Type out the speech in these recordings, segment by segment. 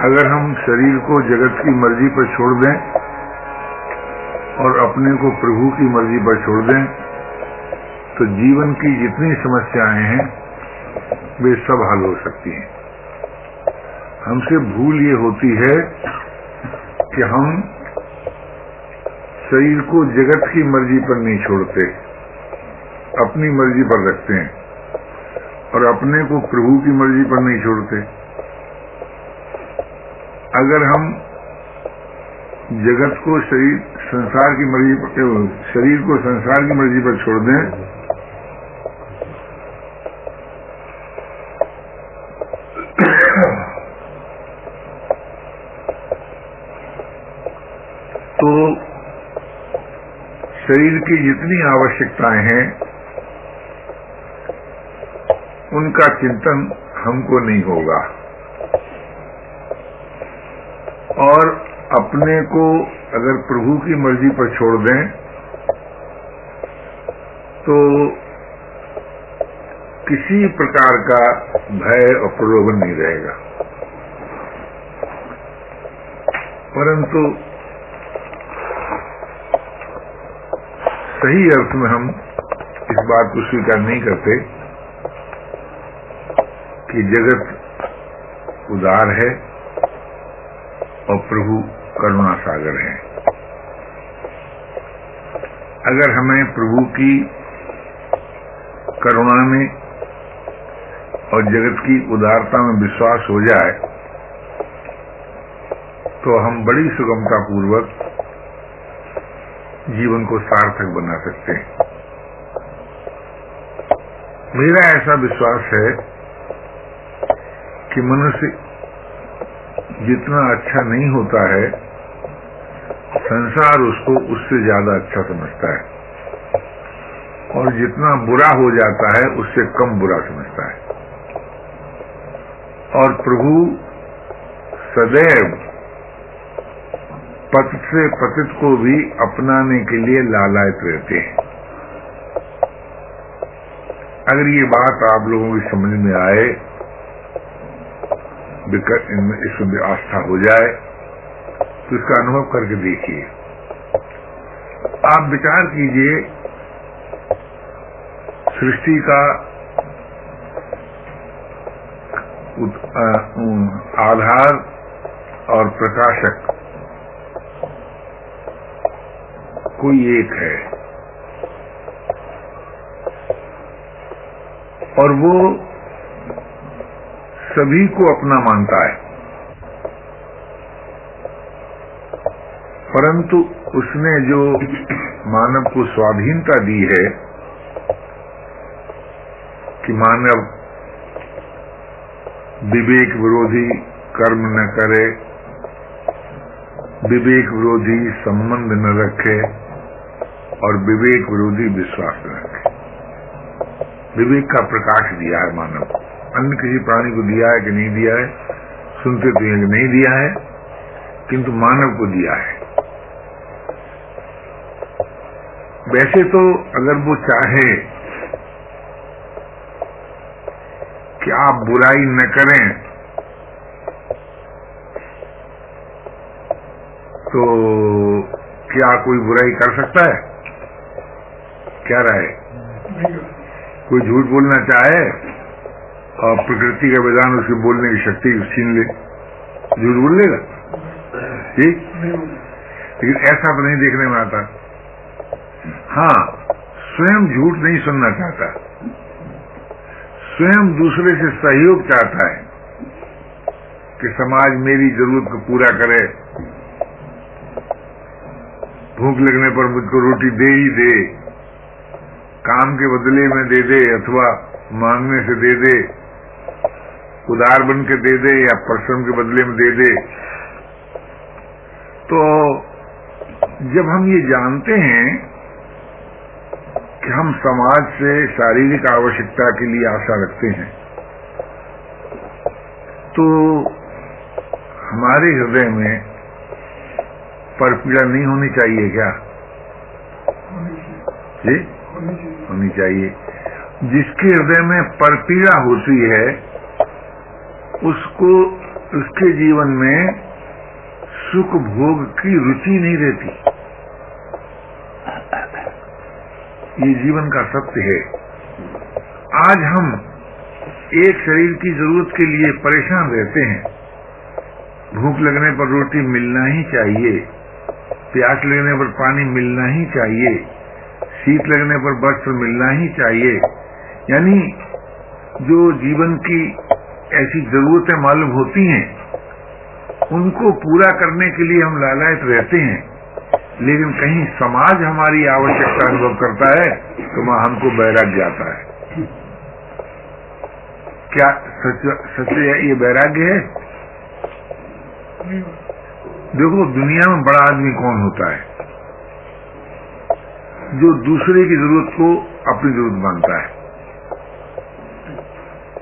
अगर हम शरीर को जगत की मर्जी पर छोड़ दें और अपने को प्रभु की मर्जी पर छोड़ दें तो जीवन की जितनी समस्याएं हैं वे सब हल हो सकती हैं। हमसे भूल ये होती है कि हम शरीर को जगत की मर्जी पर नहीं छोड़ते, अपनी मर्जी पर रखते हैं और अपने को प्रभु की मर्जी पर नहीं छोड़ते। अगर हम जगत को संसार की मर्जी पर, शरीर को संसार की मर्जी पर छोड़ दें तो शरीर की जितनी आवश्यकताएं हैं उनका चिंतन हमको नहीं होगा और अपने को अगर प्रभु की मर्जी पर छोड़ दें तो किसी प्रकार का भय और प्रलोभन नहीं रहेगा। परंतु सही अर्थ में हम इस बात को स्वीकार नहीं करते कि जगत उदार है और प्रभु करुणा सागर है। अगर हमें प्रभु की करुणा में और जगत की उदारता में विश्वास हो जाए तो हम बड़ी सुगमता पूर्वक जीवन को सार्थक बना सकते हैं। मेरा ऐसा विश्वास है कि मनुष्य जितना अच्छा नहीं होता है संसार उसको उससे ज्यादा अच्छा समझता है और जितना बुरा हो जाता है उससे कम बुरा समझता है और प्रभु सदैव पथ से पतित को भी अपनाने के लिए लालायित रहते हैं। अगर ये बात आप लोगों की समझ में आए, इसमें आस्था हो जाए तो इसका अनुभव करके देखिए। आप विचार कीजिए, सृष्टि का आधार और प्रकाशक कोई एक है और वो सभी को अपना मानता है, परंतु उसने जो मानव को स्वाधीनता दी है कि मानव विवेक विरोधी कर्म न करे, विवेक विरोधी संबंध न रखे और विवेक विरोधी विश्वास न रखे। विवेक का प्रकाश दिया है मानव को। अन्य किसी प्राणी को दिया है कि नहीं दिया है, सुनते तो हैं कि नहीं दिया है, किंतु मानव को दिया है। वैसे तो अगर वो चाहे कि आप बुराई न करें तो क्या कोई बुराई कर सकता है? क्या राय? कोई झूठ बोलना चाहे और प्रकृति का विधान उसके बोलने की शक्ति छीन ले, झूठ बोल लेगा? ठीक, लेकिन ऐसा तो नहीं देखने में आता। हाँ, स्वयं झूठ नहीं सुनना चाहता, स्वयं दूसरे से सहयोग चाहता है कि समाज मेरी जरूरत को पूरा करे, भूख लगने पर मुझको रोटी दे ही दे, काम के बदले में दे दे अथवा मांगने से दे दे, उधार बन के दे दे या परिश्रम के बदले में दे दे। तो जब हम ये जानते हैं कि हम समाज से शारीरिक आवश्यकता के लिए आशा रखते हैं तो हमारे हृदय में परपीड़ा नहीं होनी चाहिए क्या? जी होनी चाहिए। जिसके हृदय में परपीड़ा होती है उसको उसके जीवन में सुख भोग की रुचि नहीं रहती। ये जीवन का सत्य है। आज हम एक शरीर की जरूरत के लिए परेशान रहते हैं। भूख लगने पर रोटी मिलना ही चाहिए, प्यास लगने पर पानी मिलना ही चाहिए, शीत लगने पर वस्त्र मिलना ही चाहिए। यानी जो जीवन की ऐसी जरूरतें मालूम होती हैं, उनको पूरा करने के लिए हम लालायित रहते हैं। लेकिन कहीं समाज हमारी आवश्यकता अनुभव करता है तो वहां हमको वैराग्य आता है। क्या सच ये वैराग्य है? देखो, दुनिया में बड़ा आदमी कौन होता है? जो दूसरे की जरूरत को अपनी जरूरत मानता है,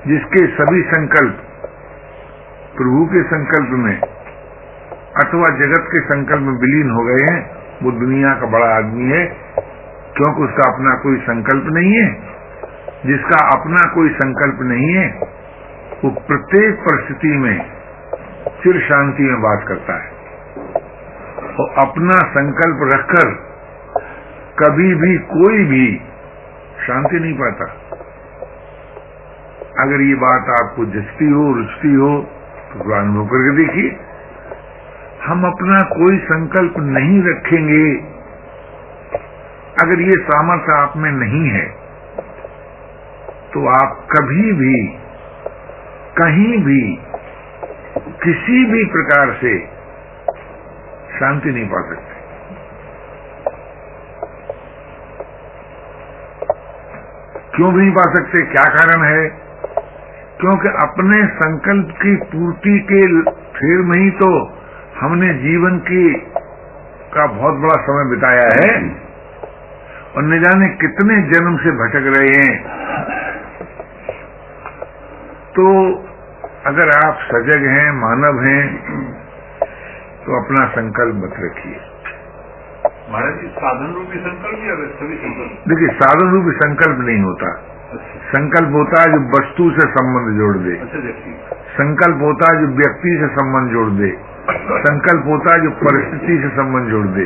जिसके सभी संकल्प प्रभु के संकल्प में अथवा जगत के संकल्प में विलीन हो गए हैं, वो दुनिया का बड़ा आदमी है। क्योंकि उसका अपना कोई संकल्प नहीं है। जिसका अपना कोई संकल्प नहीं है, वो प्रत्येक परिस्थिति में चिर शांति में बात करता है। और अपना संकल्प रखकर कभी भी कोई भी शांति नहीं पाता। अगर ये बात आपको जचती हो, रुचती हो, तो अनुभव करके देखिए। हम अपना कोई संकल्प नहीं रखेंगे, अगर ये सामर्थ्य आप में नहीं है, तो आप कभी भी कहीं भी किसी भी प्रकार से शांति नहीं पा सकते। क्यों भी नहीं पा सकते? क्या कारण है? क्योंकि अपने संकल्प की पूर्ति के फेर में ही तो हमने जीवन का बहुत बड़ा समय बिताया है और न जाने कितने जन्म से भटक रहे हैं। तो अगर आप सजग हैं, मानव हैं, तो अपना संकल्प मत रखिए। महाराज जी, साधन रूपी संकल्प या सभी संकल्प? देखिए, साधन रूपी संकल्प नहीं होता। संकल्प होता है जो वस्तु से संबंध जोड़ दे। संकल्प होता है जो व्यक्ति से संबंध जोड़ दे। संकल्प होता है जो परिस्थिति से संबंध जोड़ दे।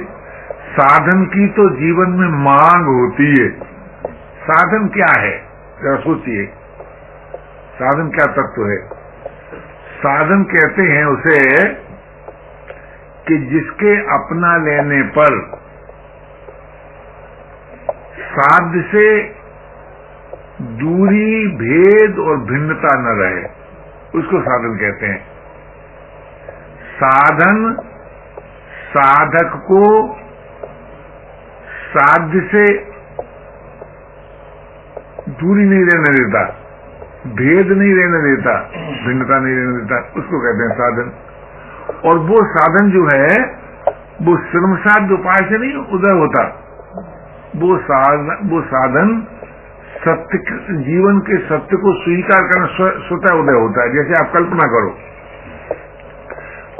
साधन की तो जीवन में मांग होती है। साधन क्या है, जरा सोचिए। साधन क्या तत्व है? साधन कहते हैं उसे कि जिसके अपना लेने पर साध्य से दूरी, भेद और भिन्नता न रहे, उसको साधन कहते हैं। साधन साधक को साध्य से दूरी नहीं रहने देता, भेद नहीं रहने देता, भिन्नता नहीं रहने देता, उसको कहते हैं साधन। और वो साधन जो है वो श्रम साध्य उपाय से नहीं उदय होता। वो साधन सत्य, जीवन के सत्य को स्वीकार करना स्वतः उदय होता है। जैसे आप कल्पना करो,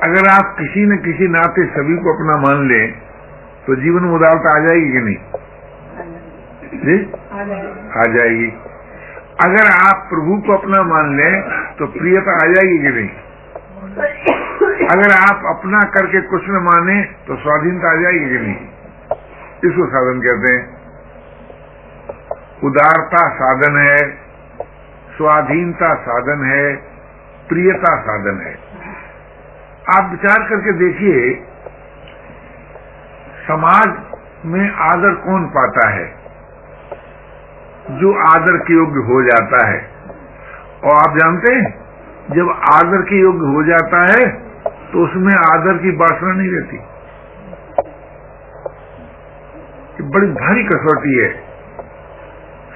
अगर आप किसी न किसी नाते सभी को अपना मान लें तो जीवन में उदारता आ जाएगी कि नहीं? जी, आ जाएगी। अगर आप प्रभु को अपना मान लें तो प्रियता आ जाएगी कि नहीं? अगर आप अपना करके कुछ न माने तो स्वाधीनता आ जाएगी कि नहीं? इसको साधन कहते हैं। उदारता साधन है, स्वाधीनता साधन है, प्रियता साधन है। आप विचार करके देखिए, समाज में आदर कौन पाता है? जो आदर के योग्य हो जाता है। और आप जानते हैं, जब आदर के योग्य हो जाता है तो उसमें आदर की वासना नहीं रहती। ये बड़ी भारी कसौटी है।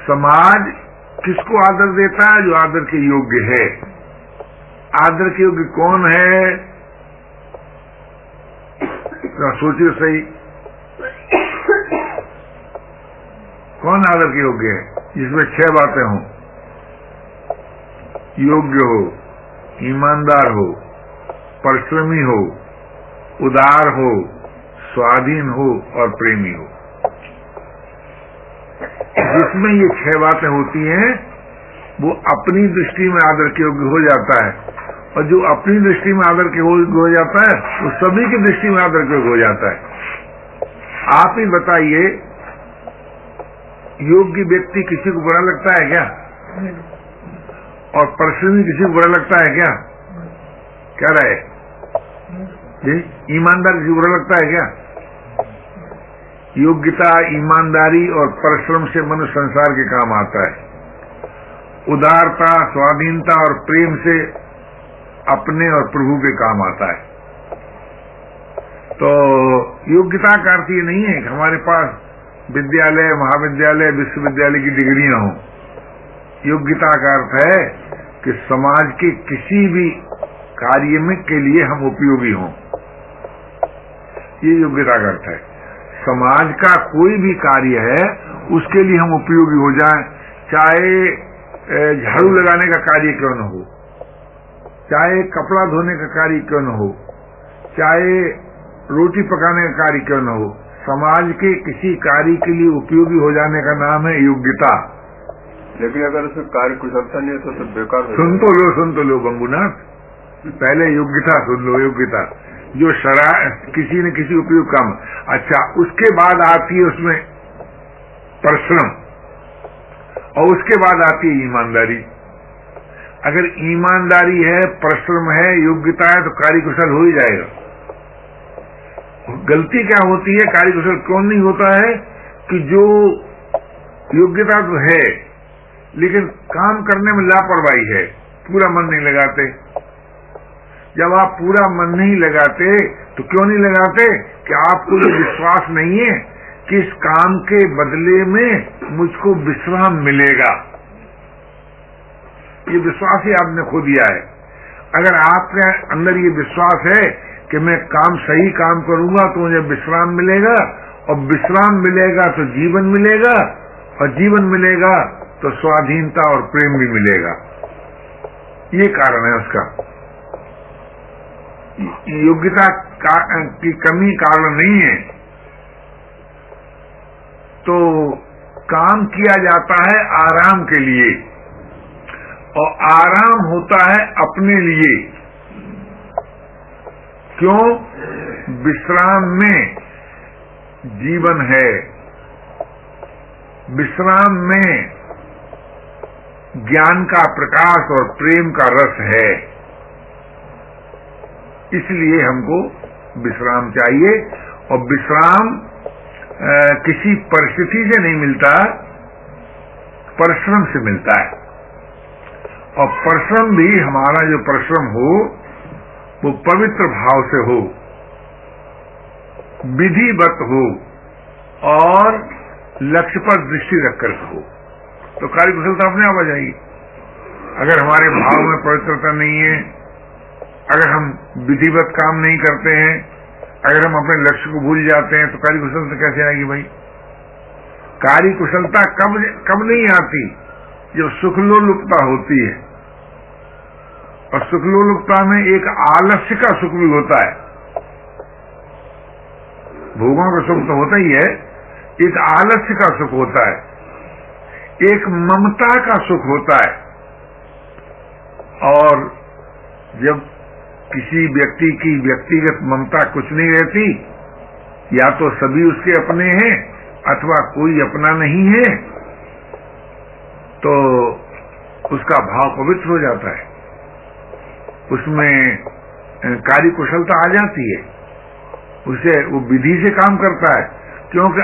समाज किसको आदर देता है? जो आदर के योग्य है। आदर के योग्य कौन है? तो सोचिए सही, कौन आदर के योग्य है? जिसमें 6 बातें हों। योग्य हो, ईमानदार हो, परिश्रमी हो, उदार हो, स्वाधीन हो और प्रेमी हो। जिसमें ये 6 बातें होती हैं वो अपनी दृष्टि में आदर के योग्य हो जाता है। और जो अपनी दृष्टि में आदर के हो जाता है वो सभी की दृष्टि में आदर के हो जाता है। आप ही बताइए, योग्य व्यक्ति किसी को बुरा लगता है क्या? और परश्रमी किसी को बुरा लगता है क्या? क्या रहे जी? ईमानदार किसी को बुरा लगता है क्या? योग्यता, ईमानदारी और परिश्रम से मनुष्य संसार के काम आता है। उदारता, स्वाधीनता और प्रेम से अपने और प्रभु के काम आता है। तो योग्यता का अर्थ ये नहीं है कि हमारे पास विद्यालय, महाविद्यालय, विश्वविद्यालय की डिग्रियां हों। योग्यता का अर्थ है कि समाज के किसी भी कार्य में के लिए हम उपयोगी हों, ये योग्यता का अर्थ है। समाज का कोई भी कार्य है उसके लिए हम उपयोगी हो जाएं, चाहे झाड़ू लगाने का कार्य क्यों न हो, चाहे कपड़ा धोने का कार्य क्यों न हो, चाहे रोटी पकाने का कार्य क्यों न हो, समाज के किसी कार्य के लिए उपयोगी हो जाने का नाम है योग्यता। लेकिन अगर उसमें कार्य कुशलता नहीं है तो बेकार हो सुन तो लो बंगुनाथ, पहले योग्यता सुन लो। योग्यता जो किसी न किसी उपयोग काम, अच्छा, उसके बाद आती है उसमें परिश्रम, और उसके बाद आती है ईमानदारी। अगर ईमानदारी है, परिश्रम है, योग्यता है तो कार्य कुशल हो ही जाएगा। गलती क्या होती है, कार्य कुशल क्यों नहीं होता है कि जो योग्यता तो है लेकिन काम करने में लापरवाही है, पूरा मन नहीं लगाते। जब आप पूरा मन नहीं लगाते तो क्यों नहीं लगाते कि आपको ये विश्वास नहीं है कि इस काम के बदले में मुझको विश्राम मिलेगा। ये विश्वास ही आपने खो दिया है। अगर आपके अंदर ये विश्वास है कि मैं सही काम करूंगा तो मुझे विश्राम मिलेगा, और विश्राम मिलेगा तो जीवन मिलेगा, और जीवन मिलेगा तो स्वाधीनता और प्रेम भी मिलेगा। ये कारण है उसका। योग्यता की कमी कारण नहीं है। तो काम किया जाता है आराम के लिए, और आराम होता है अपने लिए। क्यों? विश्राम में जीवन है, विश्राम में ज्ञान का प्रकाश और प्रेम का रस है। इसलिए हमको विश्राम चाहिए, और विश्राम किसी परिस्थिति से नहीं मिलता, परिश्रम से मिलता है। और परिश्रम भी हमारा जो परिश्रम हो वो पवित्र भाव से हो, विधिवत हो और लक्ष्य पर दृष्टि रखकर हो, तो कार्य कुशलता अपने आप आ जाएगी। अगर हमारे भाव में पवित्रता नहीं है, अगर हम विधिवत काम नहीं करते हैं, अगर हम अपने लक्ष्य को भूल जाते हैं, तो कार्य कुशलता कैसे आएगी भाई? कार्य कुशलता कब नहीं आती? जब सुखलोलुपता होती है, और सुखलोलुपता में एक आलस्य का सुख भी होता है। भोगों का सुख तो होता ही है, एक आलस्य का सुख होता है, एक ममता का सुख होता है। और जब किसी व्यक्ति की व्यक्तिगत ममता कुछ नहीं रहती, या तो सभी उसके अपने हैं अथवा कोई अपना नहीं है, तो उसका भाव पवित्र हो जाता है, उसमें कार्य कुशलता आ जाती है, उसे वो विधि से काम करता है, क्योंकि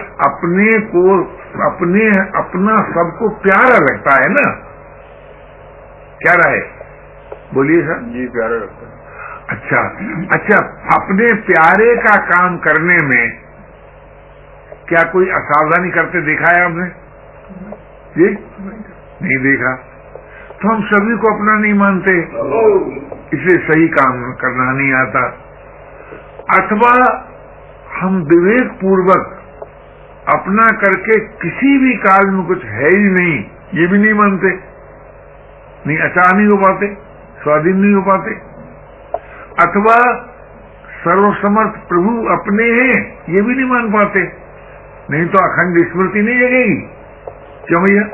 अपना सबको प्यारा लगता है ना। क्या रहे? बोलिए सर जी। प्यारा लगता है। अच्छा, अपने प्यारे का काम करने में क्या कोई असावधानी करते देखा है आपने? जी नहीं देखा। तो हम सभी को अपना नहीं मानते, इसलिए सही काम करना नहीं आता, अथवा हम विवेक पूर्वक अपना करके किसी भी काल में कुछ है ही नहीं, ये भी नहीं मानते, नहीं अच्छा नहीं हो पाते, स्वाधीन नहीं हो पाते, अथवा सर्वसमर्थ प्रभु अपने हैं ये भी नहीं मान पाते, नहीं तो अखंड स्मृति नहीं जगेगी। क्यों भैया?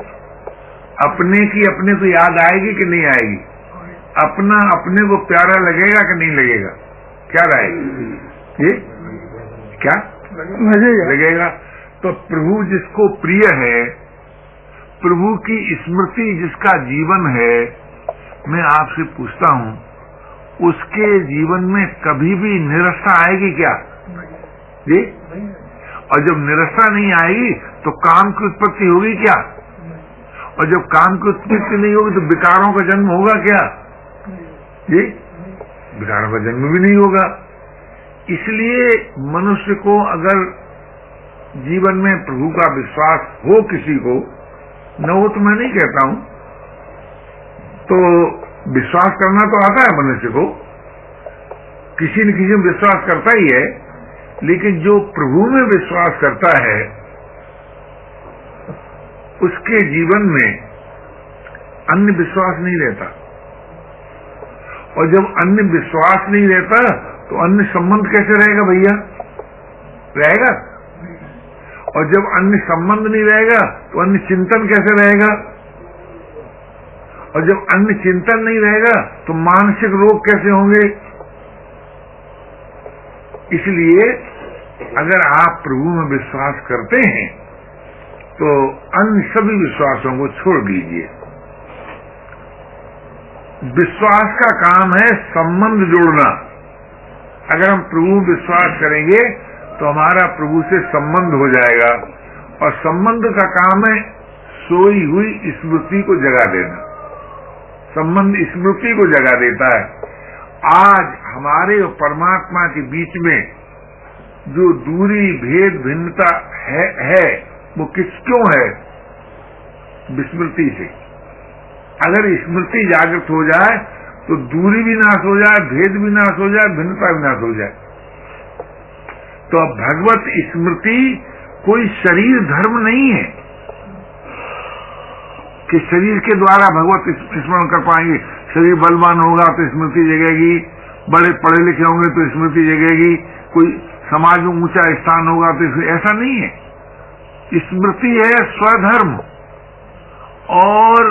अपने की अपने को याद आएगी कि नहीं आएगी? अपना अपने को प्यारा लगेगा कि नहीं लगेगा? क्या राय? ये क्या लगेगा? तो प्रभु जिसको प्रिय है, प्रभु की स्मृति जिसका जीवन है, मैं आपसे पूछता हूं, उसके जीवन में कभी भी निरस्ता आएगी क्या? जी? और जब निरस्ता नहीं आएगी तो काम की उत्पत्ति होगी क्या? और जब काम की उत्पत्ति नहीं होगी तो विकारों का जन्म होगा क्या? जी? विकारों का जन्म भी नहीं होगा। इसलिए मनुष्य को अगर जीवन में प्रभु का विश्वास हो किसी को, न हो तो मैं नहीं कहता हूं, तो विश्वास करना तो आता है मनुष्य को, किसी न किसी में विश्वास करता ही है, लेकिन जो प्रभु में विश्वास करता है उसके जीवन में अन्य विश्वास नहीं रहता। और जब अन्य विश्वास नहीं रहता तो अन्य संबंध कैसे रहेगा भैया? रहेगा? और जब अन्य संबंध नहीं रहेगा तो अन्य चिंतन कैसे रहेगा? और जब अन्य चिंतन नहीं रहेगा तो मानसिक रोग कैसे होंगे? इसलिए अगर आप प्रभु में विश्वास करते हैं तो अन्य सभी विश्वासों को छोड़ दीजिए। विश्वास का काम है संबंध जोड़ना। अगर हम प्रभु विश्वास करेंगे तो हमारा प्रभु से संबंध हो जाएगा, और संबंध का काम है सोई हुई स्मृति को जगा देना। संबंध स्मृति को जगा देता है। आज हमारे और परमात्मा के बीच में जो दूरी, भेद, भिन्नता है वो क्यों है? विस्मृति से। अगर स्मृति जागृत हो जाए तो दूरी भी नाश हो जाए, भेद भी नाश हो जाए, भिन्नता भी नाश हो जाए। तो भगवत स्मृति कोई शरीर धर्म नहीं है कि शरीर के द्वारा भगवत स्मरण कर पाएंगे। शरीर बलवान होगा तो स्मृति जगेगी, बड़े पढ़े लिखे होंगे तो स्मृति जगेगी, कोई समाज में ऊंचा स्थान होगा तो ऐसा नहीं है। स्मृति है स्वधर्म, और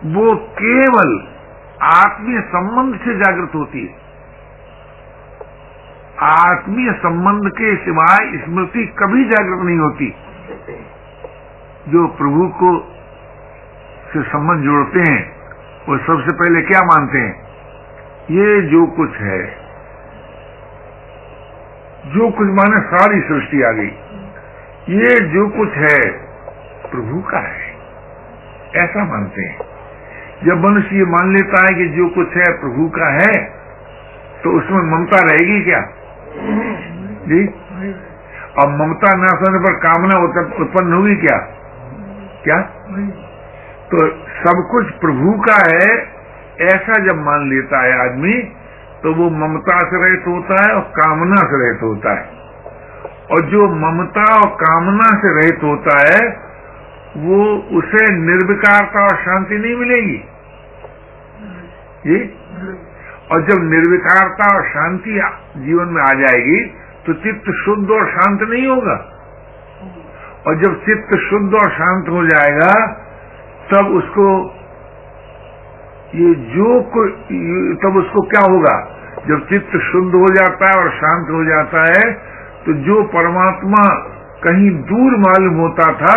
वो केवल आत्मीय संबंध से जागृत होती है। आत्मीय संबंध के सिवाय स्मृति कभी जागृत नहीं होती। जो प्रभु को से संबंध जोड़ते हैं वो सबसे पहले क्या मानते हैं? ये जो कुछ है, जो कुछ माने सारी सृष्टि आ गई, ये जो कुछ है प्रभु का है, ऐसा मानते हैं। जब मनुष्य ये मान लेता है कि जो कुछ है प्रभु का है, तो उसमें ममता रहेगी क्या? जी? और ममता न होने पर कामना उत्पन्न होगी क्या? क्या? तो सब कुछ प्रभु का है ऐसा जब मान लेता है आदमी, तो वो ममता से रहित होता है और कामना से रहित होता है। और जो ममता और कामना से रहित होता है वो उसे निर्विकारता और शांति नहीं मिलेगी। जी? और जब निर्विकारता और शांति जीवन में आ जाएगी तो चित्त शुद्ध और शांत नहीं होगा। और जब चित्त शुद्ध और शांत हो जाएगा तब उसको तब उसको क्या होगा? जब चित्त शुद्ध हो जाता है और शांत हो जाता है तो जो परमात्मा कहीं दूर मालूम होता था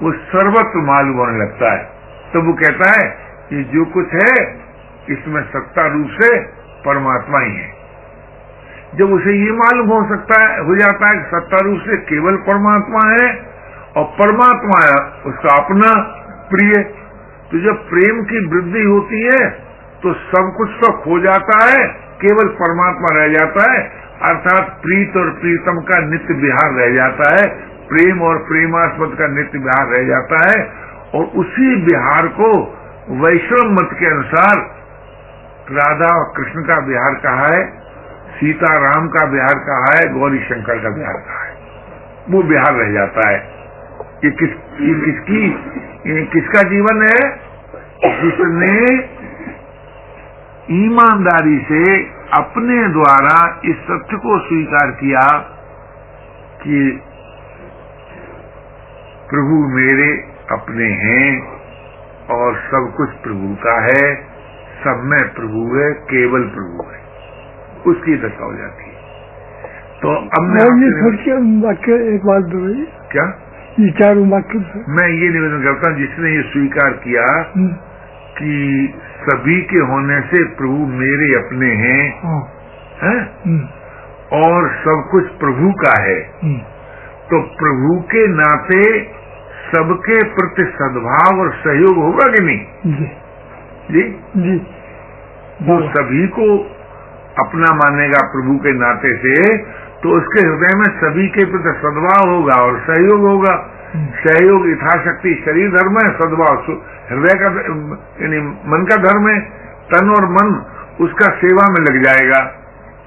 वो सर्वत्र मालूम होने लगता है। तब वो कहता है कि जो कुछ है इसमें सत्ता रूप से परमात्मा ही है। जब उसे ये मालूम हो जाता है कि सत्ता रूप से केवल परमात्मा है और परमात्मा है उसका अपना प्रिय, तो जब प्रेम की वृद्धि होती है तो सब कुछ तो खो जाता है, केवल परमात्मा रह जाता है। अर्थात प्रीत और प्रीतम का नित्य विहार रह जाता है, प्रेम और प्रेमास्पद का नित्य विहार रह जाता है। और उसी विहार को वैष्णव मत के अनुसार राधा और कृष्ण का विहार कहा है, सीता राम का विहार कहा है, गौरी शंकर का विहार कहा है। वो विहार रह जाता है। ये किसका जीवन है? जिसने ईमानदारी से अपने द्वारा इस सत्य को स्वीकार किया कि प्रभु मेरे अपने हैं और सब कुछ प्रभु का है, सब में प्रभु है, केवल प्रभु है, उसकी दशा हो जाती है। तो अब मैं ये थोड़ी वाक्य एक बात बताइए, क्या ये चारों वाक्य मैं ये निवेदन करता हूँ, जिसने ये स्वीकार किया कि सभी के होने से प्रभु मेरे अपने हैं, और सब कुछ प्रभु का है, तो प्रभु के नाते सबके प्रति सद्भाव और सहयोग होगा कि नहीं? जी जी, वो सभी को अपना मानेगा प्रभु के नाते से, तो उसके हृदय में सभी के प्रति सद्भाव होगा और सहयोग होगा। सहयोग यथाशक्ति शरीर धर्म है, सद्भाव हृदय का यानी मन का धर्म है। तन और मन उसका सेवा में लग जाएगा,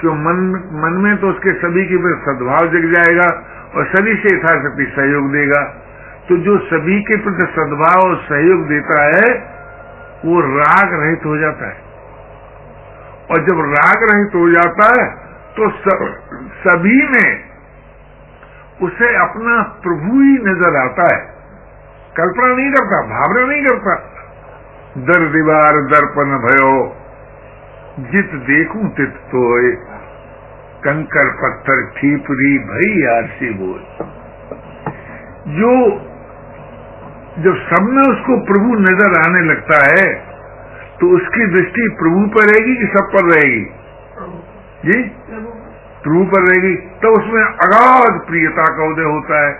क्यों मन में तो उसके सभी के प्रति सद्भाव जग जाएगा और सभी से यथाशक्ति सहयोग देगा। तो जो सभी के प्रति सद्भाव और सहयोग देता है वो राग रहित हो जाता है, और जब राग रहित हो जाता है तो सभी में उसे अपना प्रभु ही नजर आता है, कल्पना नहीं करता, भावना नहीं करता। दर दीवार दर्पण भयो, जित देखूं तित तोय, कंकर पत्थर ठीपरी भई आरसी बोल। जो जब सब में उसको प्रभु नजर आने लगता है तो उसकी दृष्टि प्रभु पर रहेगी कि सब पर रहेगी? जी, प्रभु पर रहेगी। तो उसमें अगाध प्रियता का उदय होता है।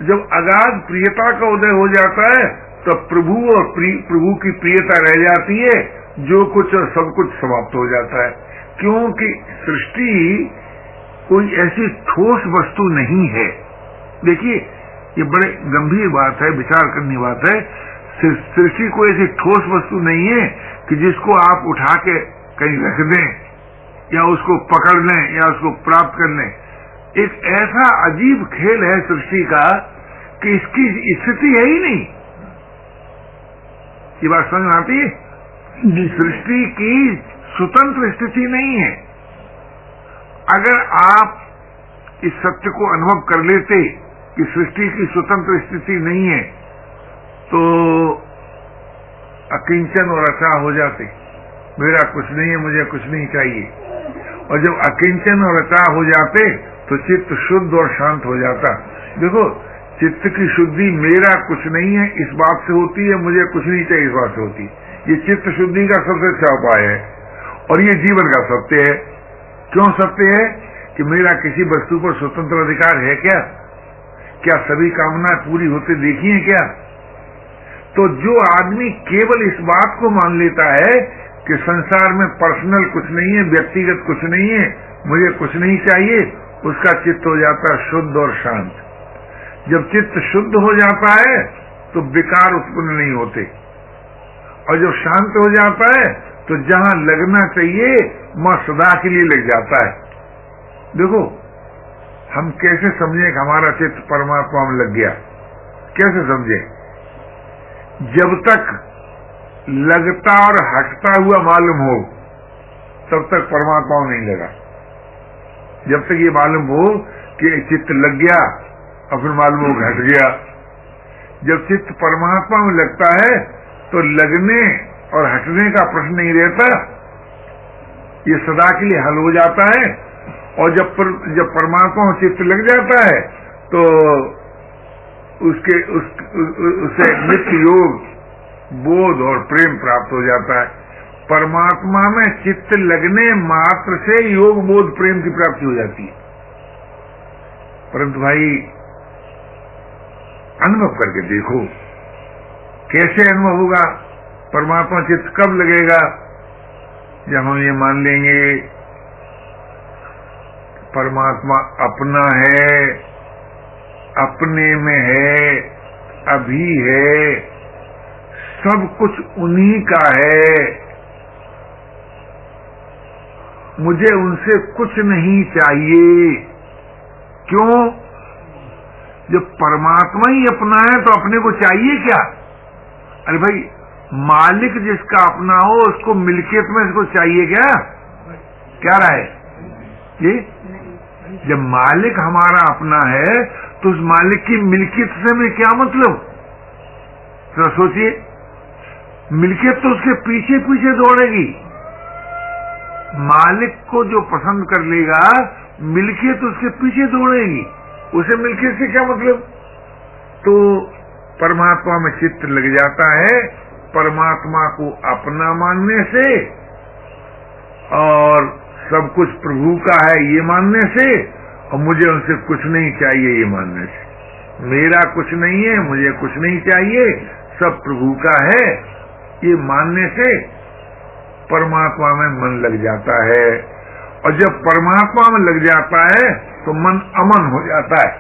जब अगाध प्रियता का उदय हो जाता है तो प्रभु और प्रभु की प्रियता रह जाती है, जो कुछ और सब कुछ समाप्त हो जाता है। क्योंकि सृष्टि कोई ऐसी ठोस वस्तु नहीं है। देखिए, ये बड़े गंभीर बात है, विचार करनी बात है। सृष्टि कोई ऐसी ठोस वस्तु नहीं है कि जिसको आप उठा के कहीं रख दें या उसको पकड़ लें या उसको प्राप्त कर लें। एक ऐसा अजीब खेल है सृष्टि का कि इसकी स्थिति है ही नहीं। ये बात समझ में आती है? सृष्टि की स्वतंत्र स्थिति नहीं है। अगर आप इस सत्य को अनुभव कर लेते कि सृष्टि की स्वतंत्र स्थिति नहीं है तो अकिंचन और अचा हो जाते, मेरा कुछ नहीं है, मुझे कुछ नहीं चाहिए। और जब अकिंचन और अचा हो जाते तो चित्त शुद्ध और शांत हो जाता। देखो, चित्त की शुद्धि मेरा कुछ नहीं है इस बात से होती है, मुझे कुछ नहीं चाहिए इस बात से होती है। ये चित्त शुद्धि का सबसे अच्छा उपाय है और ये जीवन का सत्य है। क्यों सत्य है? कि मेरा किसी वस्तु पर स्वतंत्र अधिकार है क्या? क्या सभी कामनाएं पूरी होते देखी हैं क्या? तो जो आदमी केवल इस बात को मान लेता है कि संसार में पर्सनल कुछ नहीं है, व्यक्तिगत कुछ नहीं है, मुझे कुछ नहीं चाहिए, उसका चित्त हो जाता है शुद्ध और शांत। जब चित्त शुद्ध हो जाता है तो विकार उत्पन्न नहीं होते, और जब शांत हो जाता है तो जहां लगना चाहिए वहां सदा के लिए लग जाता है। देखो, हम कैसे समझें कि हमारा चित्त परमात्मा में लग गया? कैसे समझें? जब तक लगता और हटता हुआ मालूम हो तब तक परमात्मा में नहीं लगा। जब तक ये मालूम हो कि चित्त लग गया और फिर मालूम हो घट गया। जब चित्त परमात्मा में लगता है तो लगने और हटने का प्रश्न नहीं रहता, ये सदा के लिए हल हो जाता है। और जब परमात्मा में चित्त लग जाता है तो उसे नित्य योग, बोध और प्रेम प्राप्त हो जाता है। परमात्मा में चित्त लगने मात्र से योग, बोध, प्रेम की प्राप्ति हो जाती है। परंतु भाई, अनुभव करके देखो, कैसे अनुभव होगा? परमात्मा चित्त कब लगेगा? जब हम ये मान लेंगे परमात्मा अपना है, अपने में है, अभी है, सब कुछ उन्हीं का है, मुझे उनसे कुछ नहीं चाहिए। क्यों? जब परमात्मा ही अपना है तो अपने को चाहिए क्या? अरे भाई, मालिक जिसका अपना हो उसको मिल्कियत में इसको चाहिए क्या? क्या राय जी? जब मालिक हमारा अपना है तो उस मालिक की मिल्कियत से हमें क्या मतलब? जरा सोचिए। मिल्कियत तो उसके पीछे पीछे दौड़ेगी। मालिक को जो पसंद कर लेगा, मिल्कियत उसके पीछे दौड़ेगी। उसे मिल्कियत से क्या मतलब? तो परमात्मा में चित्त लग जाता है, परमात्मा को अपना मानने से और सब कुछ प्रभु का है ये मानने से, और मुझे उनसे कुछ नहीं चाहिए ये मानने से। मेरा कुछ नहीं है, मुझे कुछ नहीं चाहिए, सब प्रभु का है ये मानने से परमात्मा में मन लग जाता है। और जब परमात्मा में लग जाता है तो मन अमन हो जाता है।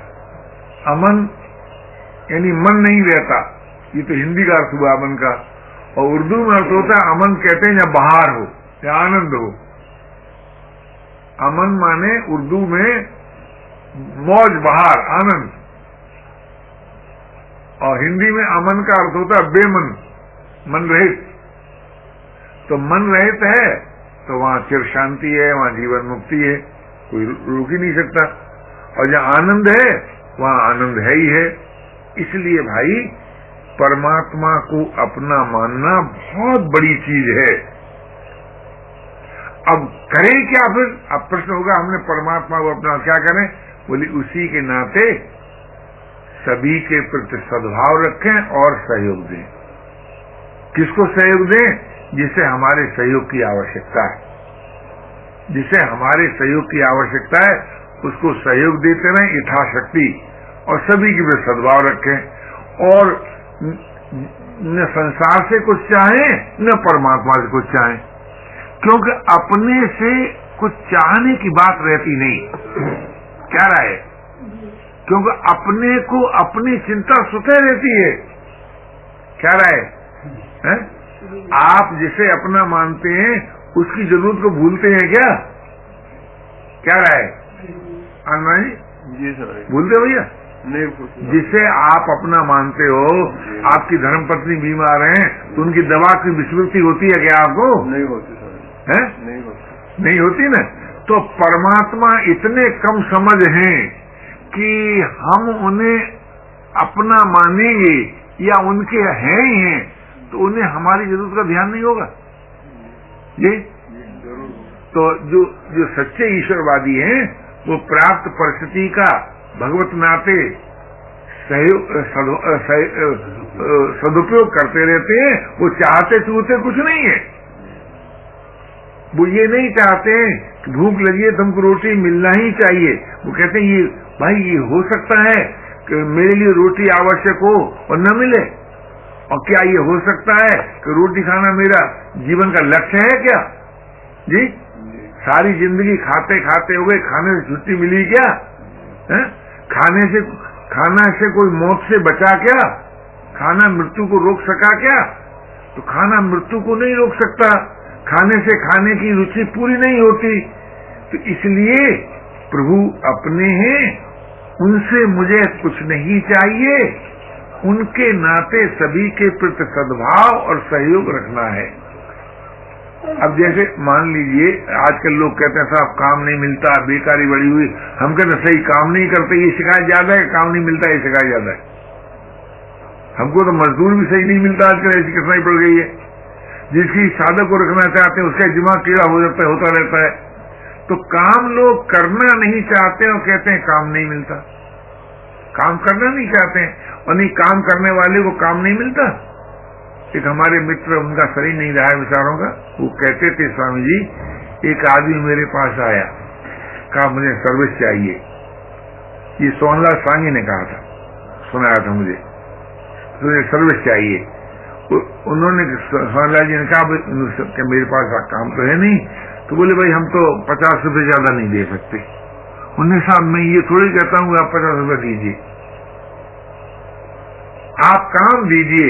अमन यानी मन नहीं रहता, ये तो हिंदी का अर्थ हुआ अमन का। और उर्दू में अर्थ होता है अमन, कहते हैं या बहार हो या आनंद हो। अमन माने उर्दू में मौज, बहार, आनंद। और हिंदी में अमन का अर्थ होता है बेमन, मन रहित। तो मन रहित है तो वहां चिर शांति है, वहां जीवन मुक्ति है, कोई रोक ही नहीं सकता। और जहां आनंद है वहां आनंद है ही है। इसलिए भाई परमात्मा को अपना मानना बहुत बड़ी चीज है। अब करें क्या फिर? अब प्रश्न होगा हमने परमात्मा को अपना क्या करें? बोली उसी के नाते सभी के प्रति सद्भाव रखें और सहयोग दें। किसको सहयोग दें? जिसे हमारे सहयोग की आवश्यकता है। जिसे हमारे सहयोग की आवश्यकता है उसको सहयोग देते रहें यथाशक्ति, और सभी के प्रति सद्भाव रखें। और न संसार से कुछ चाहें न परमात्मा से कुछ चाहें, क्योंकि अपने से कुछ चाहने की बात रहती नहीं। क्या राय है? क्योंकि अपने को अपनी चिंता स्वतः रहती है। क्या राय है? आप जिसे अपना मानते हैं उसकी जरूरत को भूलते हैं क्या? क्या राय है? आनंद जी जी सर, भूलते हो भैया? नहीं। जिसे आप अपना मानते हो, आपकी धर्मपत्नी बीमार हैं तो उनकी दवा की विस्मृति होती है क्या आपको? नहीं होती सर, है? नहीं होती। नहीं होती ना। तो परमात्मा इतने कम समझ हैं कि हम उन्हें अपना मानेंगे या उनके हैं ही हैं तो उन्हें हमारी जरूरत का ध्यान नहीं होगा जी। तो जो सच्चे ईश्वरवादी हैं वो प्राप्त परिस्थिति का भगवत नाते सदुपयोग करते रहते हैं। वो चाहते चूहते कुछ नहीं है। वो ये नहीं चाहते हैं कि भूख लगी है तुमको रोटी मिलना ही चाहिए। वो कहते हैं ये भाई ये हो सकता है कि मेरे लिए रोटी आवश्यक हो और न मिले, और क्या ये हो सकता है कि रोटी खाना मेरा जीवन का लक्ष्य है क्या जी? सारी जिंदगी खाते खाते हो गए, खाने से छुट्टी मिली क्या है? खाना से कोई मौत से बचा क्या? खाना मृत्यु को रोक सका क्या? तो खाना मृत्यु को नहीं रोक सकता। खाने से खाने की रुचि पूरी नहीं होती। तो इसलिए प्रभु अपने हैं, उनसे मुझे कुछ नहीं चाहिए। उनके नाते सभी के प्रति सद्भाव और सहयोग रखना है। अब जैसे मान लीजिए आजकल लोग कहते हैं साहब काम नहीं मिलता, बेकारी बढ़ी हुई। हम कहते सही काम नहीं करते ये शिकायत ज्यादा है, काम नहीं मिलता ये शिकायत ज्यादा है। हमको तो मजदूर भी सही नहीं मिलता आजकल, ऐसी कठिनाई पड़ गई है। जिसकी साधक को रखना चाहते हैं उसका दिमाग कीड़ा हो जाता है, होता रहता है। तो काम लोग करना नहीं चाहते और कहते हैं काम नहीं मिलता। काम करना नहीं चाहते हैं और नहीं काम करने वाले को काम नहीं मिलता। एक हमारे मित्र, उनका शरीर नहीं रहा है विचारों का, वो कहते थे स्वामी जी एक आदमी मेरे पास आया, कहा मुझे सर्विस चाहिए। ये सोनलाल सांगी ने कहा था, सुनाया था मुझे, मुझे सर्विस चाहिए। उन्होंने सोनलाल जी ने कहा मेरे पास काम तो है नहीं। तो बोले भाई हम तो 50 रुपए ज्यादा नहीं दे सकते। उन्होंने साहब मैं ये थोड़ी कहता हूँ आप 50 रुपए दीजिए, आप काम दीजिए